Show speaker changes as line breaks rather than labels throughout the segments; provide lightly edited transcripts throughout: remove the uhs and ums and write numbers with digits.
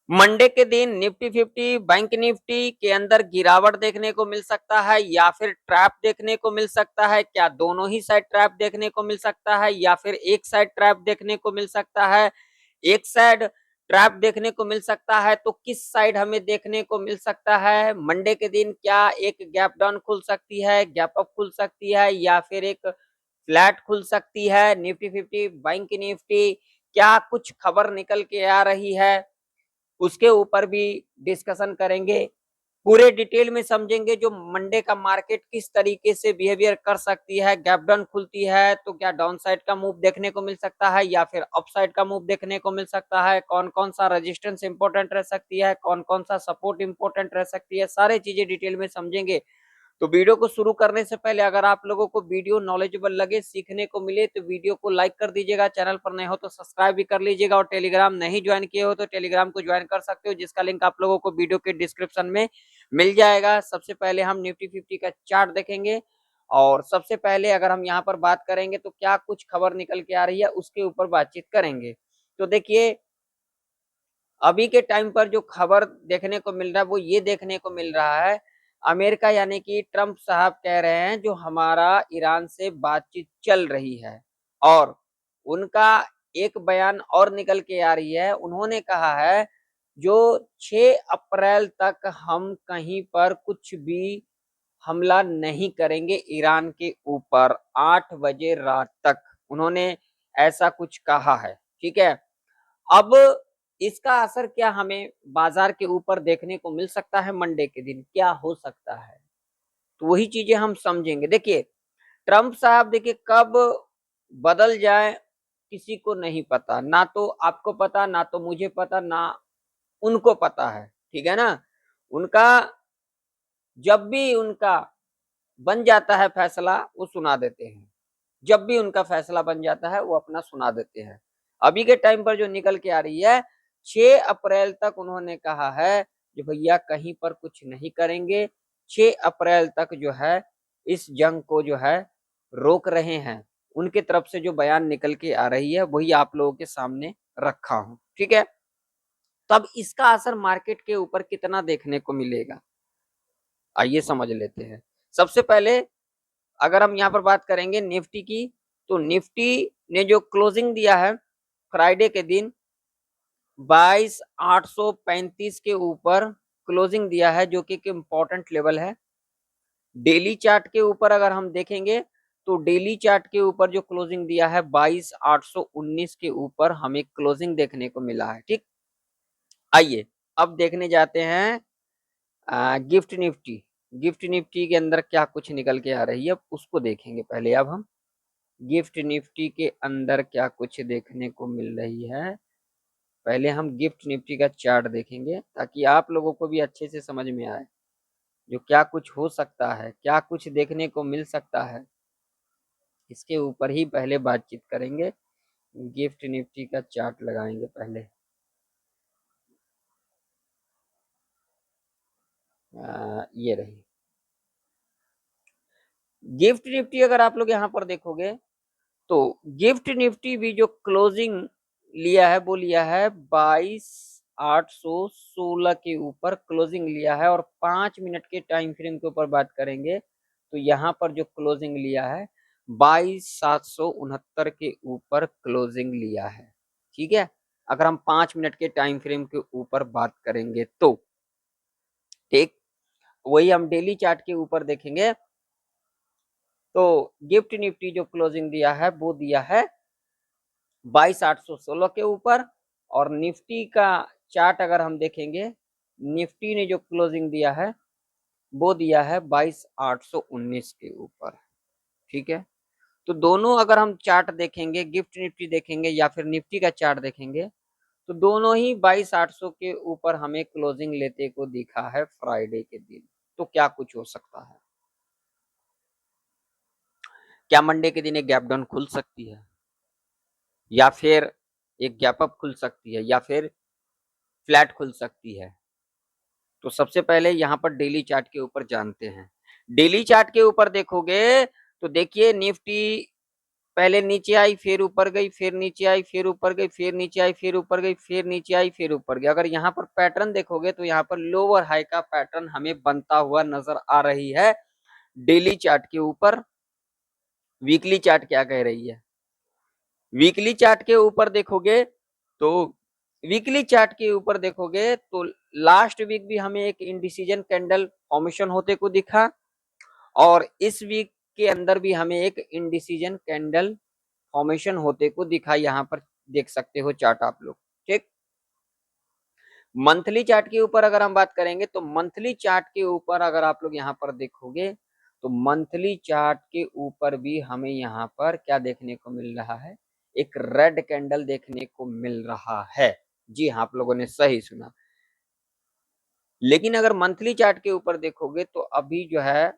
Monday के दिन Nifty 50 bank Nifty के अंदर गिरावट देखने को मिल सकता है या फिर ट्रैप देखने को मिल सकता है? क्या दोनों ही साइड ट्रैप देखने को मिल सकता है या फिर एक साइड ट्रैप देखने को मिल सकता है? एक साइड ट्रैप देखने को मिल सकता है तो किस साइड हमें देखने को मिल सकता है? मंडे के दिन क्या एक गैप डाउन खुल सकती है, गैप अप खुल सकती है या फिर एक फ्लैट खुल सकती है? निफ्टी 50 बैंक निफ्टी क्या कुछ खबर निकल के आ रही है? उसके ऊपर भी डिस्कशन करेंगे। पूरे डिटेल में समझेंगे जो मंडे का मार्केट किस तरीके से बिहेवियर कर सकती है। गैप डाउन खुलती है तो क्या डाउन साइड का मूव देखने को मिल सकता है या फिर अप साइड का मूव देखने को मिल सकता है? कौन कौन सा रेजिस्टेंस इंपॉर्टेंट रह सकती है, कौन कौन सा सपोर्ट इंपॉर्टेंट रह सकती है, सारी चीजें डिटेल में समझेंगे। तो वीडियो को शुरू करने से पहले अगर आप लोगों को वीडियो नॉलेजेबल लगे, सीखने को मिले तो वीडियो को लाइक कर दीजिएगा, चैनल पर नए हो तो सब्सक्राइब भी कर लीजिएगा और टेलीग्राम नहीं ज्वाइन किए हो तो टेलीग्राम को ज्वाइन कर सकते हो जिसका लिंक आप लोगों को वीडियो के डिस्क्रिप्शन में मिल जाएगा। सबसे पहले हम निफ्टी 50 का चार्ट देखेंगे और सबसे पहले अगर हम यहाँ पर बात करेंगे तो क्या कुछ खबर निकल के आ रही है उसके ऊपर बातचीत करेंगे। तो देखिए अभी के टाइम पर जो खबर देखने को मिल रहा है वो ये देखने को मिल रहा है, अमेरिका यानी कि ट्रंप साहब कह रहे हैं जो हमारा ईरान से बातचीत चल रही है और उनका एक बयान और निकल के आ रही है। उन्होंने कहा है जो 6 अप्रैल तक हम कहीं पर कुछ भी हमला नहीं करेंगे ईरान के ऊपर 8 बजे रात तक, उन्होंने ऐसा कुछ कहा है। ठीक है, अब इसका असर क्या हमें बाजार के ऊपर देखने को मिल सकता है? मंडे के दिन क्या हो सकता है तो वही चीजें हम समझेंगे। देखिए ट्रंप साहब देखिए कब बदल जाए किसी को नहीं पता, ना तो आपको पता, ना तो मुझे पता, ना उनको पता है। ठीक है ना, उनका जब भी उनका बन जाता है फैसला वो सुना देते हैं, जब भी उनका फैसला बन जाता है वो अपना सुना देते हैं। अभी के टाइम पर जो निकल के आ रही है 6 अप्रैल तक उन्होंने कहा है कि भैया कहीं पर कुछ नहीं करेंगे, 6 अप्रैल तक जो है इस जंग को जो है रोक रहे हैं। उनके तरफ से जो बयान निकल के आ रही है वही आप लोगों के सामने रखा हूं। ठीक है, तब इसका असर मार्केट के ऊपर कितना देखने को मिलेगा आइए समझ लेते हैं। सबसे पहले अगर हम यहाँ पर बात करेंगे निफ्टी की, तो निफ्टी ने जो क्लोजिंग दिया है फ्राइडे के दिन 22,835 के ऊपर क्लोजिंग दिया है जो कि एक इम्पोर्टेंट लेवल है। डेली चार्ट के ऊपर अगर हम देखेंगे तो डेली चार्ट के ऊपर जो क्लोजिंग दिया है 22,819 के ऊपर हमें क्लोजिंग देखने को मिला है। ठीक, आइए अब देखने जाते हैं गिफ्ट निफ्टी। गिफ्ट निफ्टी के अंदर क्या कुछ निकल के आ रही है उसको देखेंगे पहले। अब हम गिफ्ट निफ्टी के अंदर क्या कुछ देखने को मिल रही है, पहले हम गिफ्ट निफ्टी का चार्ट देखेंगे ताकि आप लोगों को भी अच्छे से समझ में आए जो क्या कुछ हो सकता है, क्या कुछ देखने को मिल सकता है, इसके ऊपर ही पहले बातचीत करेंगे। गिफ्ट निफ्टी का चार्ट लगाएंगे पहले। ये रही गिफ्ट निफ्टी। अगर आप लोग यहाँ पर देखोगे तो गिफ्ट निफ्टी भी जो क्लोजिंग लिया है वो लिया है 22,816 के ऊपर क्लोजिंग लिया है और 5 मिनट के टाइम फ्रेम के ऊपर बात करेंगे तो यहाँ पर जो क्लोजिंग लिया है 22,769 के ऊपर क्लोजिंग लिया है। ठीक है, अगर हम 5 मिनट के टाइम फ्रेम के ऊपर बात करेंगे तो ठीक, वही हम डेली चार्ट के ऊपर देखेंगे तो गिफ्ट निफ्टी जो क्लोजिंग दिया है वो दिया है 22,816 के ऊपर और निफ्टी का चार्ट अगर हम देखेंगे निफ्टी ने जो क्लोजिंग दिया है वो दिया है 22,819 के ऊपर। ठीक है, तो दोनों अगर हम चार्ट देखेंगे, गिफ्ट निफ्टी देखेंगे या फिर निफ्टी का चार्ट देखेंगे तो दोनों ही 22,800 के ऊपर हमें क्लोजिंग लेते को दिखा है फ्राइडे के दिन। तो क्या कुछ हो सकता है? क्या मंडे के दिन एक गैप डाउन खुल सकती है या फिर एक गैप अप खुल सकती है या फिर फ्लैट खुल सकती है? तो सबसे पहले यहाँ पर डेली चार्ट के ऊपर जानते हैं। डेली चार्ट के ऊपर देखोगे तो देखिए निफ्टी पहले नीचे आई, फिर ऊपर गई, फिर नीचे आई, फिर ऊपर गई, फिर नीचे आई, फिर ऊपर गई, फिर नीचे आई, फिर ऊपर गई। अगर यहाँ पर पैटर्न देखोगे तो यहाँ पर लोअर हाई का पैटर्न हमें बनता हुआ नजर आ रही है डेली चार्ट के ऊपर। वीकली चार्ट क्या कह रही है? वीकली चार्ट के ऊपर देखोगे तो वीकली चार्ट के ऊपर देखोगे तो लास्ट वीक भी हमें एक इंडिसीजन कैंडल फॉर्मेशन होते को दिखा, और इस वीक के अंदर भी हमें एक इंडिसीजन कैंडल फॉर्मेशन होते को दिखा। यहाँ पर देख सकते हो चार्ट आप लोग। ठीक, मंथली चार्ट के ऊपर अगर हम बात करेंगे तो मंथली चार्ट के ऊपर अगर आप लोग यहाँ पर देखोगे तो मंथली चार्ट के ऊपर भी हमें यहाँ पर क्या देखने को मिल रहा है? एक रेड कैंडल देखने को मिल रहा है। जी हाँ, आप लोगों ने सही सुना। लेकिन अगर मंथली चार्ट के ऊपर देखोगे तो अभी जो है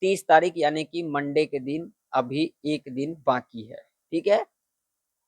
30 तारीख यानी कि मंडे के दिन अभी एक दिन बाकी है। ठीक है,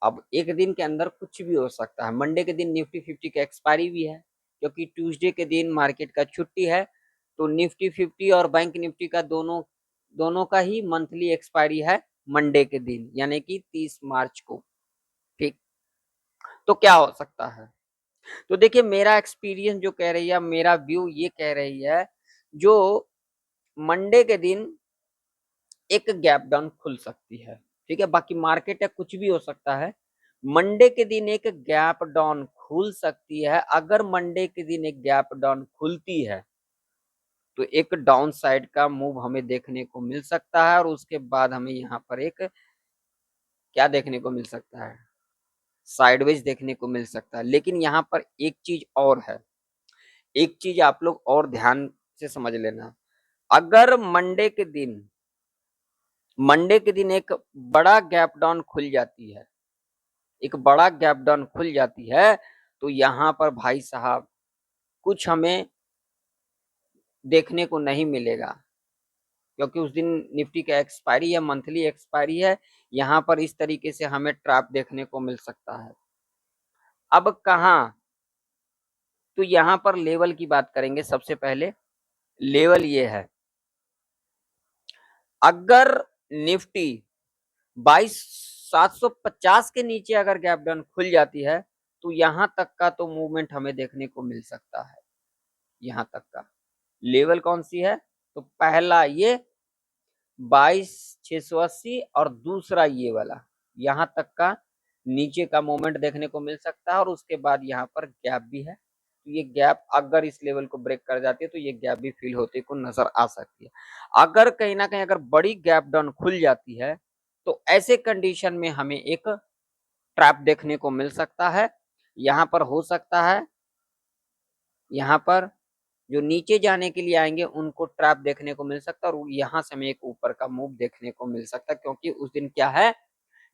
अब एक दिन के अंदर कुछ भी हो सकता है। मंडे के दिन निफ्टी 50 का एक्सपायरी भी है, क्योंकि ट्यूसडे के दिन मार्केट का छुट्टी है। तो निफ्टी 50 और बैंक निफ्टी का दोनों दोनों का ही मंथली एक्सपायरी है मंडे के दिन, यानी कि 30 मार्च को। ठीक, तो क्या हो सकता है? तो देखिए, मेरा एक्सपीरियंस जो कह रही है, मेरा व्यू ये कह रही है, जो मंडे के दिन एक गैप डाउन खुल सकती है। ठीक है, बाकी मार्केट है, कुछ भी हो सकता है। मंडे के दिन एक गैप डाउन खुल सकती है। अगर मंडे के दिन एक गैप डाउन खुलती है तो एक डाउन साइड का मूव हमें देखने को मिल सकता है, और उसके बाद हमें यहाँ पर एक क्या देखने को मिल सकता है? साइडवेज देखने को मिल सकता है। लेकिन यहाँ पर एक चीज और है, एक चीज आप लोग और ध्यान से समझ लेना। अगर मंडे के दिन एक बड़ा गैप डाउन खुल जाती है, एक बड़ा गैप डाउन खुल जाती है, तो यहाँ पर भाई साहब कुछ हमें देखने को नहीं मिलेगा, क्योंकि उस दिन निफ्टी का एक्सपायरी है, मंथली एक्सपायरी है। यहाँ पर इस तरीके से हमें ट्रैप देखने को मिल सकता है। अब कहाँ? तो यहाँ पर लेवल की बात करेंगे। सबसे पहले लेवल ये है, अगर निफ्टी 22,750 के नीचे अगर गैप डाउन खुल जाती है तो यहाँ तक का तो मूवमेंट हमें देखने को मिल सकता है। यहाँ तक का लेवल कौन सी है? तो पहला ये 22,680 और दूसरा ये वाला, यहाँ तक का नीचे का मूवमेंट देखने को मिल सकता है। और उसके बाद यहाँ पर गैप भी है, तो ये गैप अगर इस लेवल को ब्रेक कर जाती है तो ये गैप भी फिल होते को नजर आ सकती है। अगर कहीं ना कहीं अगर बड़ी गैप डाउन खुल जाती है तो ऐसे कंडीशन में हमें एक ट्रैप देखने को मिल सकता है। यहाँ पर हो सकता है, यहाँ पर जो नीचे जाने के लिए आएंगे उनको ट्रैप देखने को मिल सकता है, और यहाँ से हमें एक ऊपर का मूव देखने को मिल सकता है, क्योंकि उस दिन क्या है,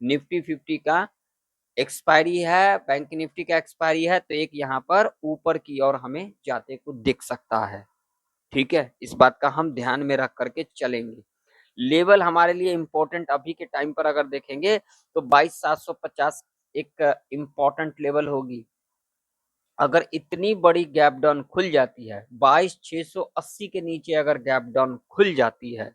निफ्टी 50 का एक्सपायरी है, बैंक निफ्टी का एक्सपायरी है, तो एक यहाँ पर ऊपर की ओर हमें जाते को दिख सकता है। ठीक है, इस बात का हम ध्यान में रख करके चलेंगे। लेवल हमारे लिए इंपॉर्टेंट अभी के टाइम पर अगर देखेंगे तो 22,750 एक इंपॉर्टेंट लेवल होगी। अगर इतनी बड़ी गैप डाउन खुल जाती है, 22,680 के नीचे अगर गैप डाउन खुल जाती है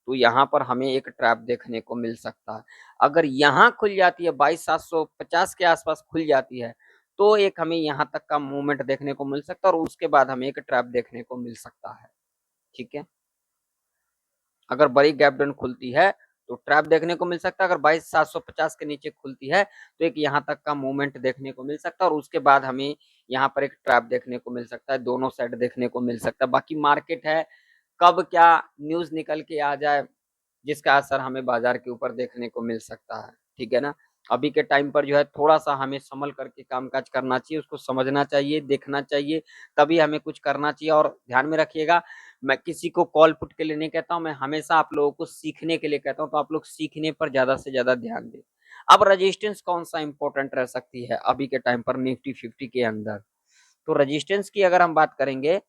तो यहाँ पर हमें एक ट्रैप देखने को मिल सकता है। अगर यहाँ खुल जाती है, 22,750 के आसपास खुल जाती है, तो एक हमें यहाँ तक का मूवमेंट देखने को मिल सकता है, और उसके बाद हमें एक ट्रैप देखने को मिल सकता है। ठीक है, अगर बड़ी गैप डाउन खुलती है तो ट्रैप देखने को मिल सकता है। अगर 22,750 के नीचे खुलती है तो एक यहाँ तक का मूवमेंट देखने को मिल सकता है, और उसके बाद हमें यहाँ पर एक ट्रैप देखने को मिल सकता है। दोनों साइड देखने को मिल सकता है। बाकी मार्केट है, कब क्या न्यूज निकल के आ जाए जिसका असर हमें बाजार के ऊपर देखने को मिल सकता है। ठीक है ना, अभी के टाइम पर जो है थोड़ा सा हमें संभल करके कामकाज करना चाहिए, उसको समझना चाहिए, देखना चाहिए, तभी हमें कुछ करना चाहिए। और ध्यान में रखिएगा, मैं किसी को कॉल पुट के लिए नहीं कहता हूँ, मैं हमेशा आप लोगों को सीखने के लिए कहता हूँ, तो आप लोग सीखने पर ज्यादा से ज्यादा ध्यान दें। अब रजिस्टेंस कौन सा इंपॉर्टेंट रह सकती है अभी के टाइम पर निफ्टी 50 के अंदर? तो रजिस्टेंस की अगर हम बात करेंगे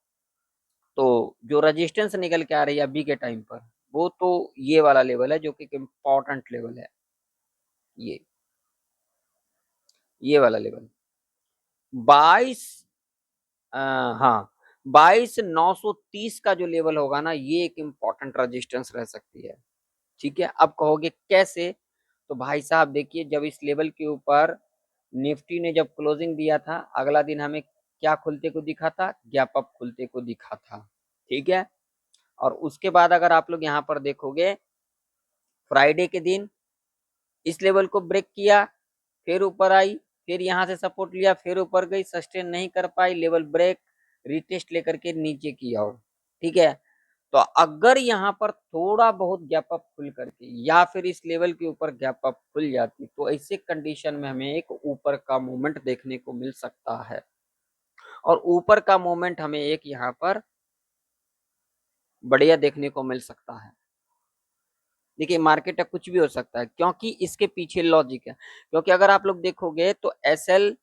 तो जो रजिस्टेंस निकल के आ रही है अभी के टाइम पर, वो तो ये वाला लेवल है जो कि इम्पोर्टेंट लेवल है। ये ये वाला लेवल 22, हाँ, 22,930 का जो लेवल होगा ना, ये एक इम्पोर्टेंट रजिस्टेंस रह सकती है। ठीक है, अब कहोगे कैसे, तो भाई साहब देखिए, जब इस लेवल के ऊपर निफ्टी ने जब क्लोजिंग दिया था, अगला दिन हमें क्या खुलते को दिखा था, गैप अप खुलते को दिखा था। ठीक है, और उसके बाद अगर आप लोग यहाँ पर देखोगे, फ्राइडे के दिन इस लेवल को ब्रेक किया, फिर ऊपर आई, फिर यहाँ से सपोर्ट लिया, फिर ऊपर गई, सस्टेन नहीं कर पाई, लेवल ब्रेक, रिटेस्ट लेकर के नीचे किया हो। ठीक है, तो अगर यहाँ पर थोड़ा बहुत गैप अप खुल करके या फिर इस लेवल के ऊपर गैप अप खुल जाती, तो ऐसे कंडीशन में हमें एक ऊपर का मूवमेंट देखने को मिल सकता है। और ऊपर का मूवमेंट हमें एक यहाँ पर बढ़िया देखने को मिल सकता है। देखिए, मार्केट है, कुछ भी हो सकता है, क्योंकि इसके पीछे लॉजिक है। क्योंकि अगर आप लोग देखोगे तो एसएल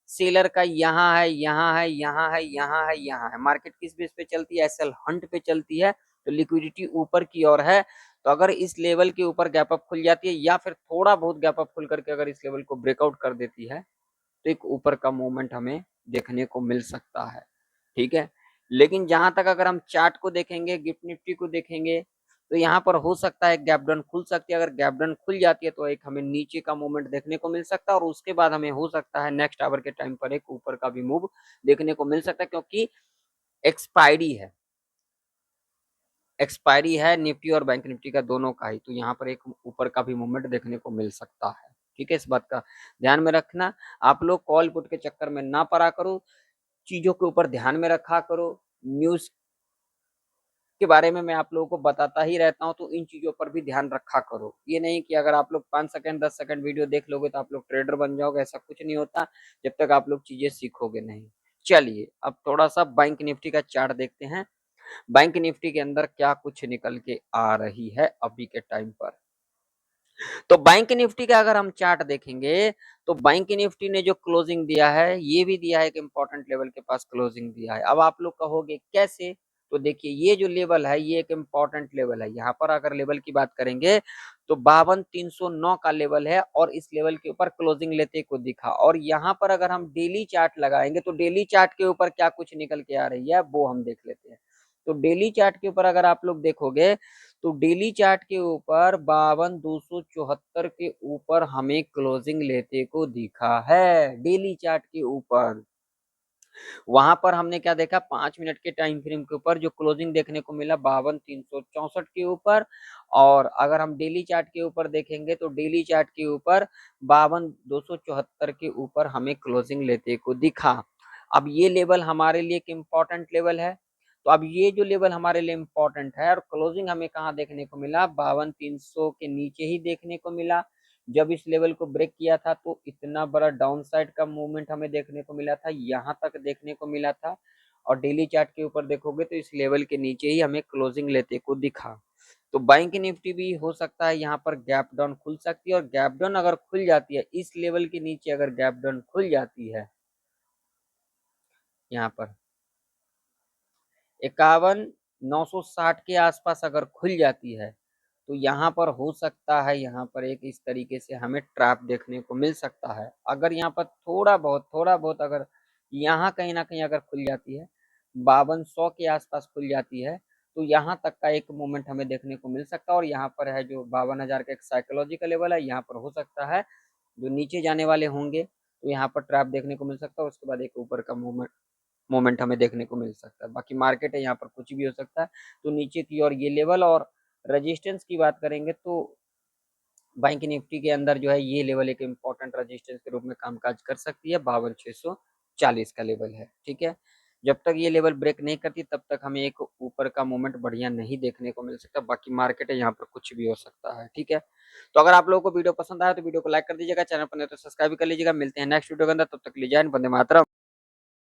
सेलर का यहाँ है, यहाँ है, यहाँ है, यहाँ है, यहाँ है। मार्केट किस बेस पे चलती है, एसएल हंट पे चलती है, तो लिक्विडिटी ऊपर की ओर है। तो अगर इस लेवल के ऊपर गैप अप खुल जाती है या फिर थोड़ा बहुत गैप अप खुल करके अगर इस लेवल को ब्रेकआउट कर देती है, तो एक ऊपर का मूवमेंट हमें देखने को मिल सकता है। ठीक है, लेकिन जहां तक अगर हम चार्ट को देखेंगे, गिफ्ट निफ्टी को देखेंगे, तो यहाँ पर हो सकता है गैप डाउन खुल सकती है। अगर गैप डाउन खुल जाती है तो एक हमें नीचे का मूवमेंट देखने को मिल सकता है, और उसके बाद हमें हो सकता है नेक्स्ट आवर के टाइम पर एक ऊपर का भी मूव देखने को मिल सकता है, क्योंकि एक्सपायरी है, एक्सपायरी है निफ्टी और बैंक निफ्टी का दोनों का ही, तो यहाँ पर एक ऊपर का भी मूवमेंट देखने को मिल सकता है। ठीक है, इस बात का ध्यान में रखना। आप लोग कॉल पुट के चक्कर में ना पड़ा करो, चीजों के ऊपर ध्यान में रखा करो। न्यूज के बारे में मैं आप लोगों को बताता ही रहता हूँ, तो इन चीजों पर भी ध्यान रखा करो। ये नहीं कि अगर आप लोग 5 सेकंड 10 सेकंड वीडियो देख लोगे तो आप लोग ट्रेडर बन जाओगे, ऐसा कुछ नहीं होता जब तक आप लोग चीजें सीखोगे नहीं। चलिए, अब थोड़ा सा बैंक निफ्टी का चार्ट देखते हैं, बैंक निफ्टी के अंदर क्या कुछ निकल के आ रही है अभी के टाइम पर। तो बैंक निफ्टी का अगर हम चार्ट देखेंगे, तो बैंक निफ्टी ने जो क्लोजिंग दिया है, ये भी दिया है एक इंपॉर्टेंट लेवल के पास क्लोजिंग दिया है। अब आप लोग कहोगे कैसे, तो देखिए, ये जो लेवल है ये एक इंपॉर्टेंट लेवल है। यहाँ पर अगर लेवल की बात करेंगे तो 52,309 का लेवल है, और इस लेवल के ऊपर क्लोजिंग लेते को दिखा। और यहाँ पर अगर हम डेली चार्ट लगाएंगे तो डेली चार्ट के ऊपर क्या कुछ निकल के आ रही है वो हम देख लेते हैं। तो डेली चार्ट के ऊपर अगर आप लोग देखोगे, तो डेली चार्ट के ऊपर 52,274 के ऊपर हमें क्लोजिंग लेते को दिखा है, डेली चार्ट के ऊपर। वहां पर हमने क्या देखा, 5 मिनट के टाइम फ्रेम के ऊपर जो क्लोजिंग देखने को मिला 52,364 के ऊपर। और अगर हम डेली चार्ट के ऊपर देखेंगे तो डेली चार्ट के ऊपर 52,274 के ऊपर हमें क्लोजिंग लेते को दिखा। अब ये लेवल हमारे लिए एक इम्पोर्टेंट लेवल है। तो अब ये जो लेवल हमारे लिए इम्पोर्टेंट है, और क्लोजिंग हमें कहाँ देखने को मिला, 52,300 के नीचे ही देखने को मिला। जब इस लेवल को ब्रेक किया था तो इतना बड़ा डाउन साइड का मूवमेंट हमें देखने को मिला था, यहाँ तक देखने को मिला था। और डेली चार्ट के ऊपर देखोगे तो इस लेवल के नीचे ही हमें क्लोजिंग लेते को दिखा। तो बैंक निफ्टी भी हो सकता है यहाँ पर गैप डाउन खुल सकती है, और गैप डाउन अगर खुल जाती है, इस लेवल के नीचे अगर गैप डाउन खुल जाती है, यहाँ पर 51,960 के आसपास अगर खुल जाती है, तो यहाँ पर हो सकता है, यहाँ पर एक इस तरीके से हमें ट्रैप देखने को मिल सकता है। अगर यहाँ पर थोड़ा बहुत अगर यहाँ कहीं ना कहीं अगर खुल जाती है, 5200 के आसपास खुल जाती है, तो यहाँ तक का एक मूवमेंट हमें देखने को मिल सकता है। और यहाँ पर है जो 52,000 का एक साइकोलॉजिकल लेवल है, यहाँ पर हो सकता है जो नीचे जाने वाले होंगे तो यहाँ पर ट्रैप देखने को मिल सकता है। उसके बाद एक ऊपर का मोमेंट हमें देखने को मिल सकता है। बाकी मार्केट है, यहाँ पर कुछ भी हो सकता है। तो नीचे की और ये लेवल, और रजिस्टेंस की बात करेंगे तो बैंक निफ्टी के अंदर जो है ये लेवल एक इम्पोर्टेंट रजिस्टेंस के रूप में कामकाज कर सकती है, 52,640 का लेवल है। ठीक है, जब तक ये लेवल ब्रेक नहीं करती तब तक हमें एक ऊपर का मूवमेंट बढ़िया नहीं देखने को मिल सकता। बाकी मार्केट है, यहाँ पर कुछ भी हो सकता है। ठीक है, तो अगर आप लोगों को वीडियो पसंद आया तो वीडियो को लाइक कर दीजिएगा, चैनल पर नहीं तो सब्सक्राइब कर लीजिएगा। मिलते हैं नेक्स्ट वीडियो के अंदर, तब तक के लिए जय हिंद, वंदे मातरम।